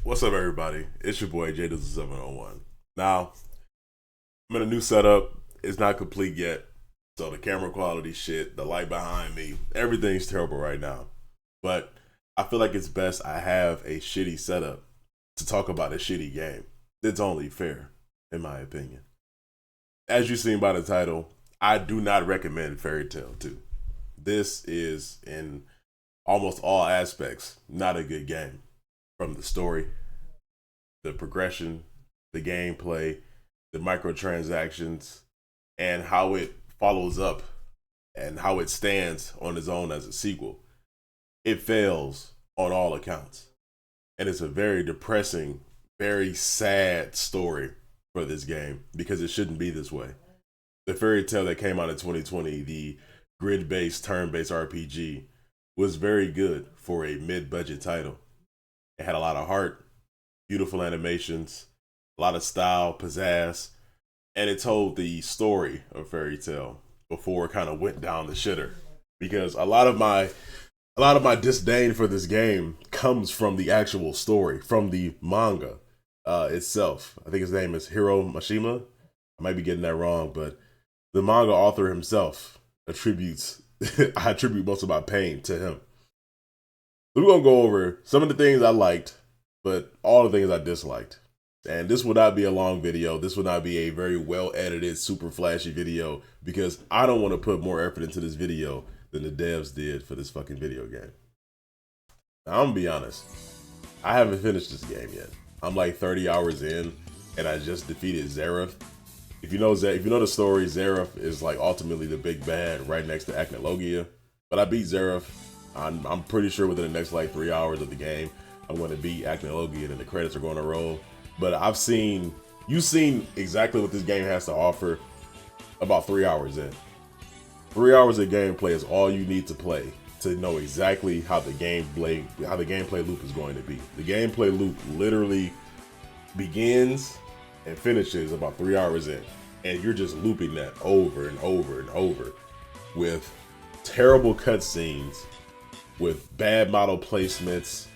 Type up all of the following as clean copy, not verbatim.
What's up, everybody? It's your boy J701. Now, I'm in a new setup. It's not complete yet, so the camera quality shit, the light behind me, everything's terrible right now. But I feel like it's best I have a shitty setup to talk about a shitty game. It's only fair, in my opinion. As you've seen by the title, I do not recommend Fairy Tail 2. This is, in almost all aspects, not a good game. From the story, the progression, the gameplay, the microtransactions, and how it follows up and how it stands on its own as a sequel. It fails on all accounts. And it's a very depressing, very sad story for this game because it shouldn't be this way. The Fairy Tail that came out in 2020, the grid-based, turn-based RPG, was very good for a mid-budget title. It had a lot of heart, beautiful animations, a lot of style, pizzazz, and it told the story of Fairy Tail before it kind of went down the shitter. Because a lot of my disdain for this game comes from the actual story, from the manga itself. I think his name is Hiro Mashima. I might be getting that wrong, but the manga author himself attributes I attribute most of my pain to him. We're going to go over some of the things I liked, but all the things I disliked. And this will not be a long video. This will not be a very well edited, super flashy video because I don't want to put more effort into this video than the devs did for this fucking video game. Now, I'm going to be honest. I haven't finished this game yet. I'm like 30 hours in and I just defeated Zeref. If you know the story, Zeref is like ultimately the big bad right next to Acnologia. But I beat Zeref. I'm pretty sure within the next like 3 hours of the game, I'm going to beat Acnologia and the credits are going to roll. But you've seen exactly what this game has to offer about 3 hours in. 3 hours of gameplay is all you need to play to know exactly how the gameplay loop is going to be. The gameplay loop literally begins and finishes about 3 hours in. And you're just looping that over and over and over with terrible cutscenes, with bad model placements.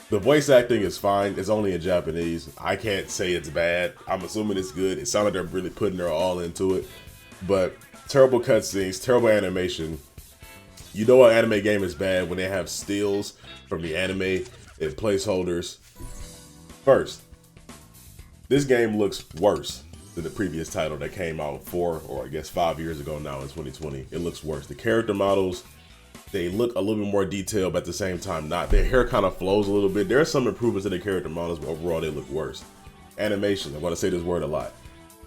The voice acting is fine. It's only in Japanese. I can't say it's bad. I'm assuming it's good. It sounds like they're really putting their all into it. But terrible cutscenes, terrible animation. You know an anime game is bad when they have stills from the anime and placeholders. First, this game looks worse than the previous title that came out 5 years ago now in 2020. It looks worse. The character models, they look a little bit more detailed, but at the same time not. Their hair kind of flows a little bit. There are some improvements in the character models, but overall they look worse. Animation, I'm going to say this word a lot.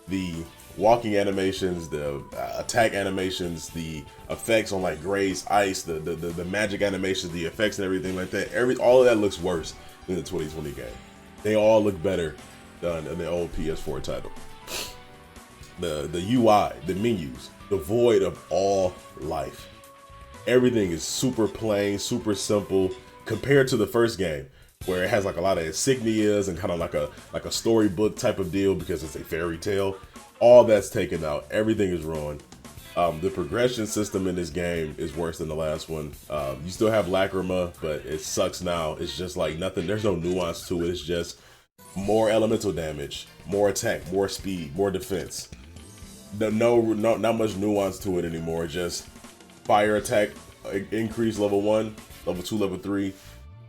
The walking animations, the attack animations, the effects on like Gray's ice, the magic animations, the effects and everything like that. All of that looks worse than the 2020 game. They all look better than the old PS4 title. The UI, the menus, devoid of all life. Everything is super plain, super simple compared to the first game, where it has like a lot of insignias and kind of like a storybook type of deal because it's a fairy tale. All that's taken out. Everything is ruined. The progression system in this game is worse than the last one. You still have Lacrima, but it sucks now. It's just like nothing. There's no nuance to it. It's just more elemental damage, more attack, more speed, more defense. Not much nuance to it anymore. Just fire attack increase level 1, level 2, level 3.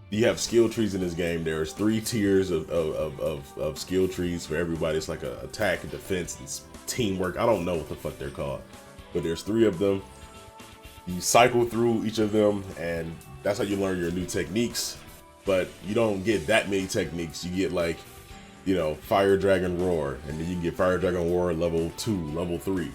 You have skill trees in this game. There's 3 tiers of skill trees for everybody. It's like a attack and defense and teamwork. I don't know what the fuck they're called, but there's 3 of them. You cycle through each of them and that's how you learn your new techniques, but you don't get that many techniques. You get like, Fire Dragon Roar, and then you can get Fire Dragon Roar level 2, level 3.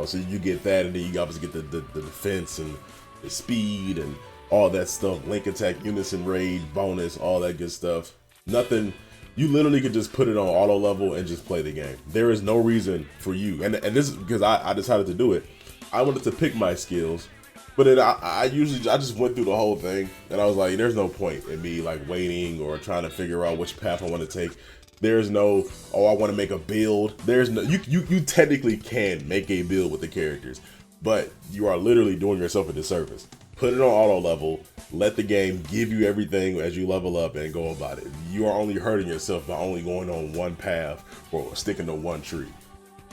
So you get that, and then you obviously get the defense and the speed and all that stuff. Link attack, unison raid, bonus, all that good stuff. Nothing. You literally could just put it on auto level and just play the game. There is no reason for you, and this is because I decided to do it. I wanted to pick my skills, but then I just went through the whole thing, and I was like, there's no point in me like waiting or trying to figure out which path I want to take. There's no, I want to make a build. There's no, you technically can make a build with the characters, but you are literally doing yourself a disservice. Put it on auto level. Let the game give you everything as you level up and go about it. You are only hurting yourself by only going on one path or sticking to one tree.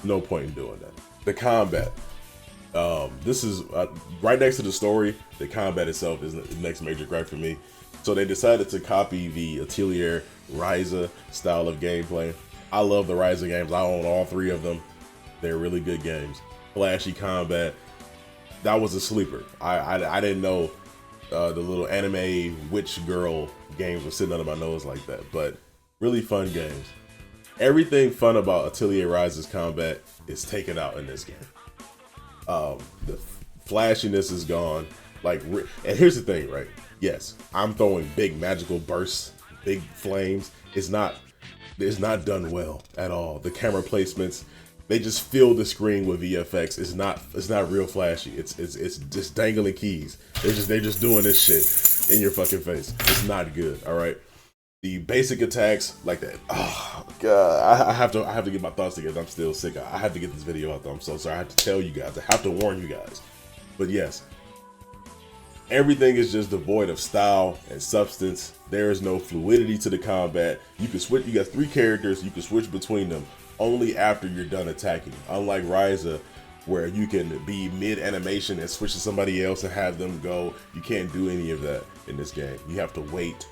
No point in doing that. The combat. This is right next to the story. The combat itself is the next major gripe for me. So they decided to copy the Atelier Ryza style of gameplay. I love the Ryza games. I own all 3 of them. They're really good games. Flashy combat. That was a sleeper. I didn't know the little anime witch girl games were sitting under my nose like that, but really fun games. Everything fun about Atelier Ryza's combat is taken out in this game. The flashiness is gone. Like, and here's the thing, right? Yes, I'm throwing big magical bursts, big flames. It's not done well at all. The camera placements, they just fill the screen with VFX. It's not real flashy. It's just dangling keys. They're just doing this shit in your fucking face. It's not good. All right. The basic attacks like that. Oh god, I have to get my thoughts together. I'm still sick. I have to get this video out though. I'm so sorry. I have to tell you guys. I have to warn you guys. But yes, everything is just devoid of style and substance. There is no fluidity to the combat. You can switch. You got 3 characters. You can switch between them only after you're done attacking. Unlike Ryza, where you can be mid animation and switch to somebody else and have them go. You can't do any of that in this game. You have to wait.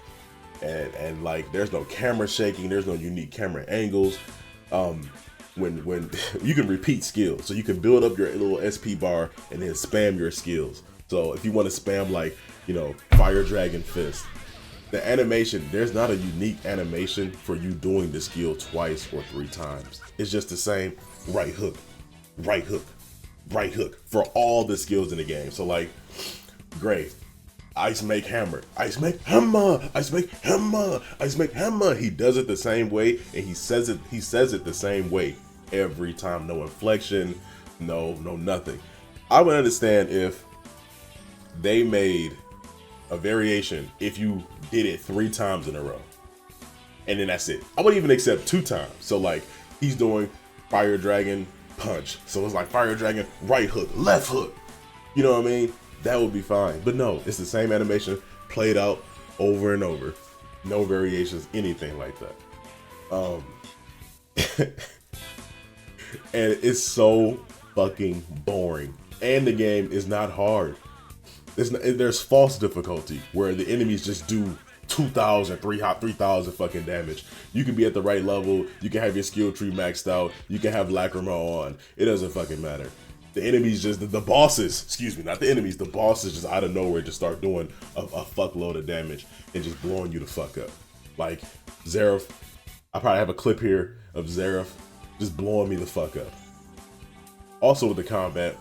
And like, there's no camera shaking, there's no unique camera angles. When you can repeat skills, so you can build up your little SP bar and then spam your skills. So if you want to spam, like, you know, Fire Dragon Fist, the animation, there's not a unique animation for you doing the skill twice or 3 times. It's just the same right hook, right hook, right hook for all the skills in the game. So like, great. Ice make hammer, ice make hammer, ice make hammer, ice make hammer. He does it the same way, and he says it the same way every time. No inflection, no nothing. I would understand if they made a variation if you did it 3 times in a row, and then that's it. I wouldn't even accept 2 times. So like, he's doing Fire Dragon punch, so it's like Fire Dragon right hook, left hook. You know what I mean? That would be fine. But no, it's the same animation played out over and over. No variations, anything like that. And it's so fucking boring. And the game is not hard. There's false difficulty where the enemies just do 2,000, 3,000 fucking damage. You can be at the right level. You can have your skill tree maxed out. You can have Lacrima on. It doesn't fucking matter. The enemies just, the bosses, excuse me, not the enemies, the bosses just out of nowhere just start doing a fuckload of damage and just blowing you the fuck up. Like Zeref, I probably have a clip here of Zeref just blowing me the fuck up. Also with the combat,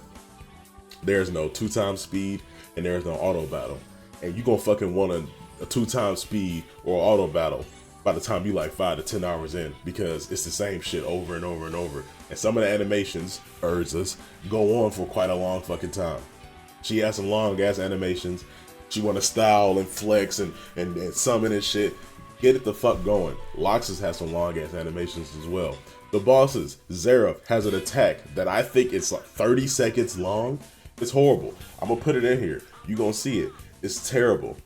there's no 2x speed and there's no auto battle. And you gonna fucking want a 2x speed or auto battle by the time you like 5 to 10 hours in, because it's the same shit over and over and over. And some of the animations, Urza's, go on for quite a long fucking time. She has some long ass animations. She wanna style and flex and summon and shit. Get it the fuck going. Loxus has some long ass animations as well. The bosses, Zeref has an attack that I think it's like 30 seconds long. It's horrible. I'm gonna put it in here. You gonna see it. It's terrible.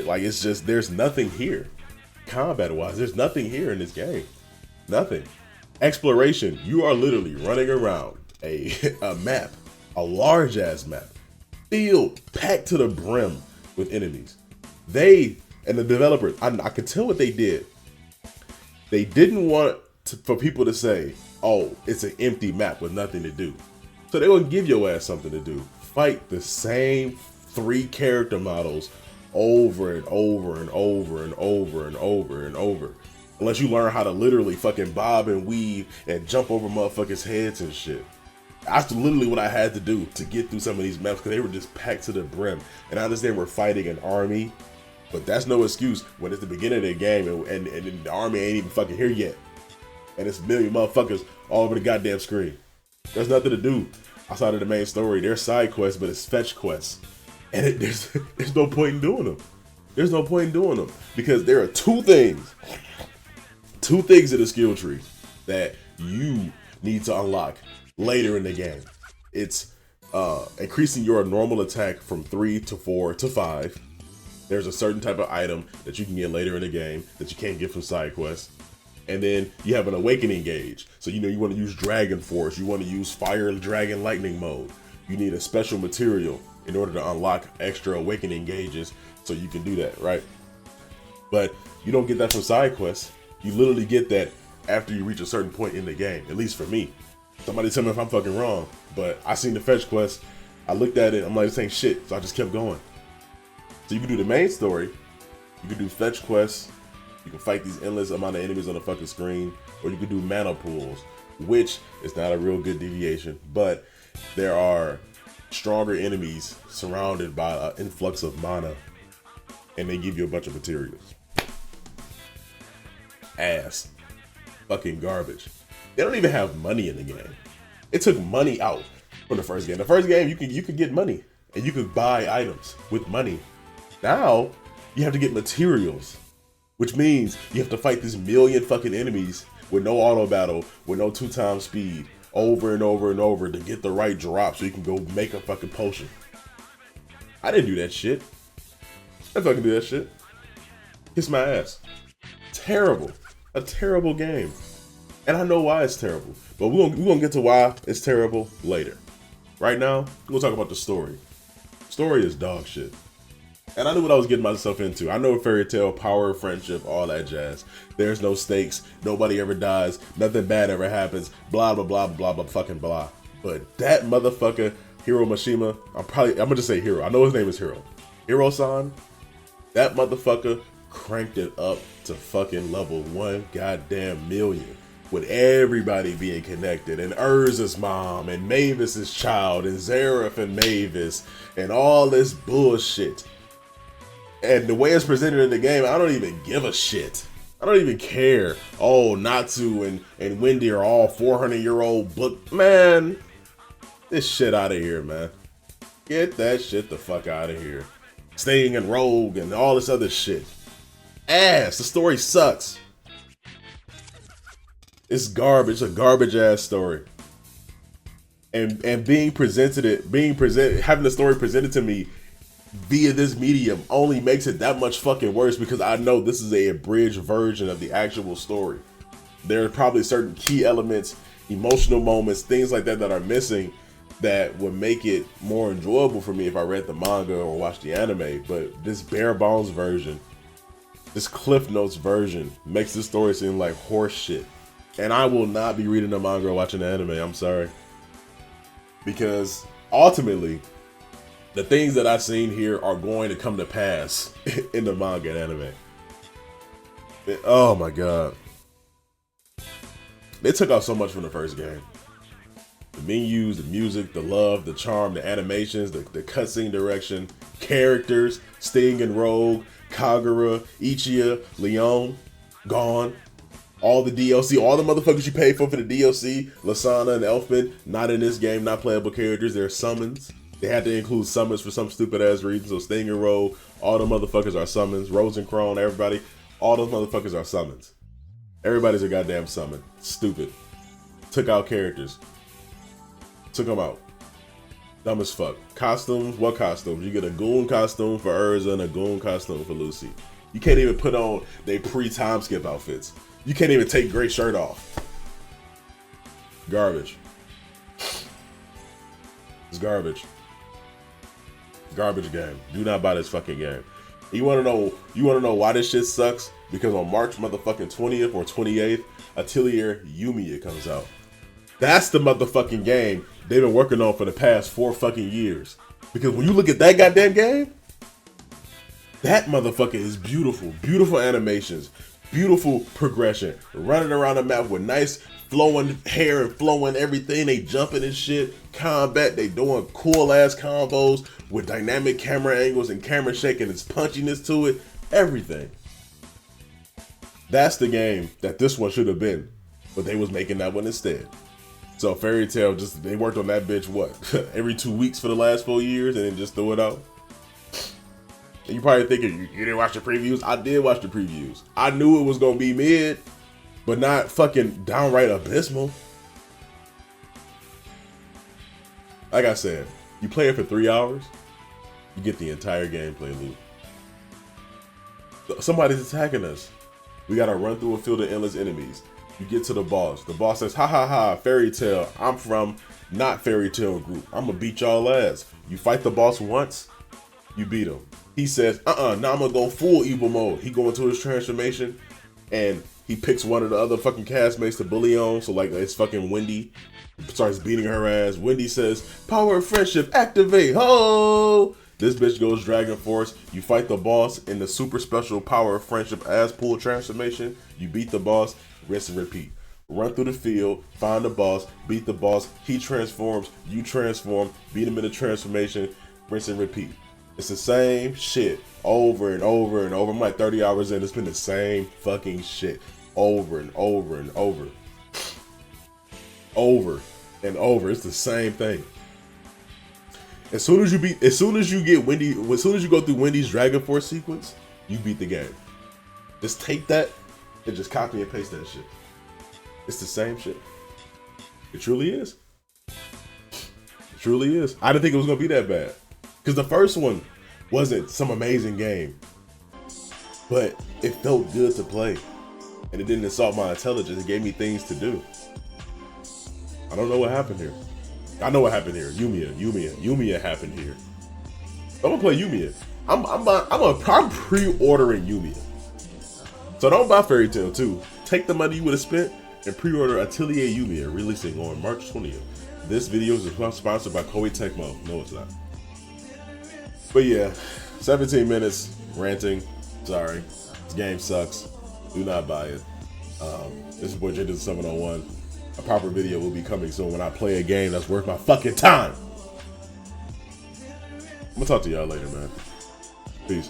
Like, it's just, there's nothing here. Combat wise, there's nothing here in this game. Nothing. Exploration, you are literally running around a map, a large ass map, filled, packed to the brim with enemies. They, and the developers, I could tell what they did. They didn't want for people to say, oh, it's an empty map with nothing to do. So they would give your ass something to do. Fight the same 3 character models over and over and over and over and over and over. Unless you learn how to literally fucking bob and weave and jump over motherfuckers' heads and shit. That's literally what I had to do to get through some of these maps because they were just packed to the brim. And I understand we're fighting an army, but that's no excuse when it's the beginning of the game and the army ain't even fucking here yet. And it's a million motherfuckers all over the goddamn screen. There's nothing to do outside of the main story. There's side quests, but it's fetch quests. And there's no point in doing them. There's no point in doing them because there are two things in the skill tree that you need to unlock later in the game. It's increasing your normal attack from 3 to 4 to 5. There's a certain type of item that you can get later in the game that you can't get from side quests. And then you have an awakening gauge. So you want to use Dragon Force. You want to use Fire Dragon Lightning mode. You need a special material in order to unlock extra awakening gauges so you can do that, right? But you don't get that from side quests. You literally get that after you reach a certain point in the game, at least for me. Somebody tell me if I'm fucking wrong, but I seen the fetch quest. I looked at it, I'm like, this ain't shit, so I just kept going. So you can do the main story, you can do fetch quests, you can fight these endless amount of enemies on the fucking screen, or you can do mana pools, which is not a real good deviation, but there are stronger enemies surrounded by an influx of mana, and they give you a bunch of materials. Ass. Fucking garbage. They don't even have money in the game. It took money out from the first game. The first game, you could get money, and you could buy items with money. Now, you have to get materials, which means you have to fight this million fucking enemies with no auto battle, with no 2x speed, over and over and over to get the right drop so you can go make a fucking potion. I didn't do that shit. I didn't fucking do that shit. Kiss my ass. Terrible. A terrible game. And I know why it's terrible. But we're gonna get to why it's terrible later. Right now, we'll talk about the story. Story is dog shit. And I knew what I was getting myself into. I know fairy tale, power, friendship, all that jazz. There's no stakes. Nobody ever dies. Nothing bad ever happens. Blah, blah, blah, blah, blah, fucking blah. But that motherfucker, Hiro Mashima, I'm gonna just say Hiro. I know his name is Hiro. Hiro-san, that motherfucker cranked it up to fucking level 1 goddamn million. With everybody being connected, and Urza's mom, and Mavis's child, and Zeref and Mavis, and all this bullshit. And the way it's presented in the game, I don't even give a shit. I don't even care. Oh, Natsu and Wendy are all 400-year-old book. Man, this shit out of here, man. Get that shit the fuck out of here. Sting and Rogue and all this other shit. Ass. The story sucks. It's garbage. A garbage ass story. And having the story presented to me via this medium only makes it that much fucking worse because I know this is a abridged version of the actual story. There are probably certain key elements, emotional moments, things like that are missing that would make it more enjoyable for me if I read the manga or watched the anime. But this bare bones version, this Cliff Notes version, makes this story seem like horse shit. And I will not be reading the manga or watching the anime, I'm sorry. Because ultimately, the things that I've seen here are going to come to pass in the manga and anime. Oh my god. They took out so much from the first game. The menus, the music, the love, the charm, the animations, the cutscene direction, characters, Sting and Rogue, Kagura, Ichiya, Leon, gone. All the DLC, all the motherfuckers you paid for the DLC, Lasana and Elfman, not in this game, not playable characters. They're summons. They had to include summons for some stupid ass reason. So Sting and Rogue, all the motherfuckers are summons. Rosencrone, everybody, all those motherfuckers are summons. Everybody's a goddamn summon. Stupid. Took out characters. Took them out. Dumb as fuck. Costumes, what costumes? You get a goon costume for Urza and a goon costume for Lucy. You can't even put on their pre-time skip outfits. You can't even take Gray's shirt off. Garbage. It's garbage. Garbage game. Do not buy this fucking game. You wanna know why this shit sucks? Because on March motherfucking 20th or 28th, Atelier Yumiya comes out. That's the motherfucking game they've been working on for the past 4 fucking years. Because when you look at that goddamn game, that motherfucker is beautiful. Beautiful animations. Beautiful progression. Running around the map with nice flowing hair and flowing everything. They jumping and shit. Combat, they doing cool ass combos with dynamic camera angles and camera shake and its punchiness to it. Everything. That's the game that this one should have been, but they was making that one instead. So Fairy Tail, just they worked on that bitch what every 2 weeks for the last 4 years and then just threw it out. And you probably thinking you didn't watch the previews. I did watch the previews. I knew it was gonna be mid, but not fucking downright abysmal. Like I said, you play it for 3 hours, you get the entire gameplay loop. Somebody's attacking us. We gotta run through a field of endless enemies. You get to the boss. The boss says, ha ha ha, Fairy Tail. I'm from not Fairy Tail Group. I'm gonna beat y'all ass. You fight the boss once, you beat him. He says, now I'm gonna go full evil mode. He go into his transformation and he picks one of the other fucking castmates to bully on. So like it's fucking Wendy. Starts beating her ass. Wendy says, power of friendship, activate. Ho! This bitch goes Dragon Force. You fight the boss in the super special power of friendship ass pool transformation. You beat the boss, rinse and repeat. Run through the field, find the boss, beat the boss. He transforms, you transform, beat him in the transformation, rinse and repeat. It's the same shit over and over and over. I'm like 30 hours in. It's been the same fucking shit over and over and over. Over and over. It's the same thing. As soon as you get Wendy, as soon as you go through Wendy's Dragon Force sequence, you beat the game. Just take that and just copy and paste that shit. It's the same shit. It truly is. It truly is. I didn't think it was gonna be that bad. Because the first one wasn't some amazing game, but it felt good to play. And it didn't insult my intelligence. It gave me things to do. I don't know what happened here. I know what happened here. Yumiya happened here. I'm gonna play Yumiya. I'm pre-ordering Yumiya. So don't buy Fairy Tail 2. Take the money you would have spent and pre-order Atelier Yumiya, releasing on March 20th. This video is sponsored by Koei Tecmo. No, it's not. But yeah, 17 minutes ranting. Sorry, this game sucks. Do not buy it. This is boy Jay 701. A proper video will be coming soon when I play a game that's worth my fucking time. I'm gonna talk to y'all later, man. Peace.